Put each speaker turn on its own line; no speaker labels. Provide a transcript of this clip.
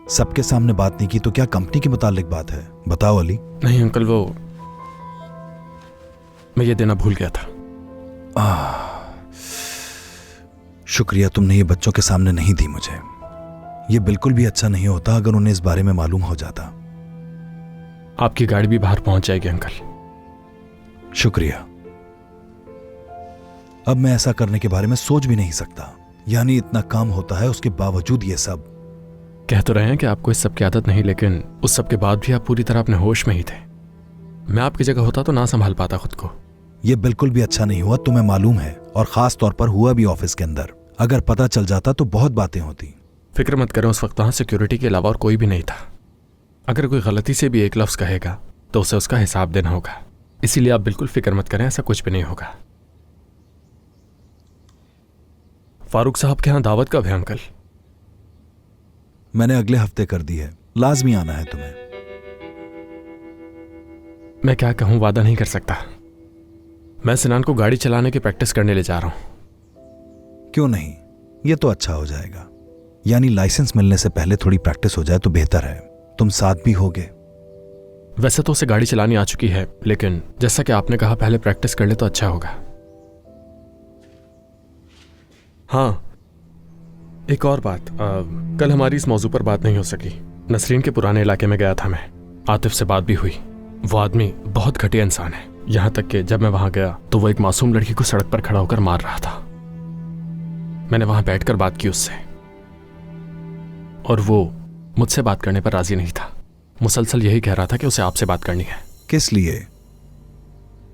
सबके सामने बात नहीं की तो क्या कंपनी के मुतालिक बात है? बताओ अली।
नहीं अंकल, वो मैं ये देना भूल गया था।
शुक्रिया, तुमने ये बच्चों के सामने नहीं दी मुझे। ये बिल्कुल भी अच्छा नहीं होता अगर उन्हें इस बारे में मालूम हो जाता।
आपकी गाड़ी भी बाहर पहुंच जाएगी अंकल।
शुक्रिया। अब मैं ऐसा करने के बारे में सोच भी नहीं सकता। यानी इतना काम होता है, उसके बावजूद ये सब।
कह तो रहे हैं कि आपको इस सब की आदत नहीं, लेकिन उस सब के बाद भी आप पूरी तरह अपने होश में ही थे। मैं आपकी जगह होता तो ना संभाल पाता खुद को।
ये बिल्कुल भी अच्छा नहीं हुआ, तुम्हें मालूम है, और खास तौर पर हुआ भी ऑफिस के अंदर। अगर पता चल जाता तो बहुत बातें होती।
फिक्र मत करें, उस वक्त वहां सिक्योरिटी के अलावा और कोई भी नहीं था। अगर कोई गलती से भी एक लफ्ज कहेगा तो उसे उसका हिसाब देना होगा। इसीलिए आप बिल्कुल फिक्र मत करें, ऐसा कुछ भी नहीं होगा। फारूक साहब के यहां दावत कब है अंकल?
मैंने अगले हफ्ते कर दी है, लाजमी आना है तुम्हें।
मैं क्या कहूं, वादा नहीं कर सकता। मैं सिनान को गाड़ी चलाने की प्रैक्टिस करने ले जा रहा हूं।
क्यों नहीं, ये तो अच्छा हो जाएगा। यानी लाइसेंस मिलने से पहले थोड़ी प्रैक्टिस हो जाए तो बेहतर है। तुम साथ भी होगे।
वैसे तो उसे गाड़ी चलानी आ चुकी है, लेकिन जैसा कि आपने कहा पहले प्रैक्टिस कर ले तो अच्छा होगा। हाँ, एक और बात, कल हमारी इस मौजू पर बात नहीं हो सकी। नसरीन के पुराने इलाके में गया था मैं। आतिफ से बात भी हुई। वो आदमी बहुत घटिया इंसान है। यहां तक कि जब मैं वहां गया तो वो एक मासूम लड़की को सड़क पर खड़ा होकर मार रहा था। मैंने वहां बैठकर बात की उससे, और वो मुझसे बात करने पर राजी नहीं था। मुसलसल यही कह रहा था कि उसे आपसे बात करनी है।
किस लिए?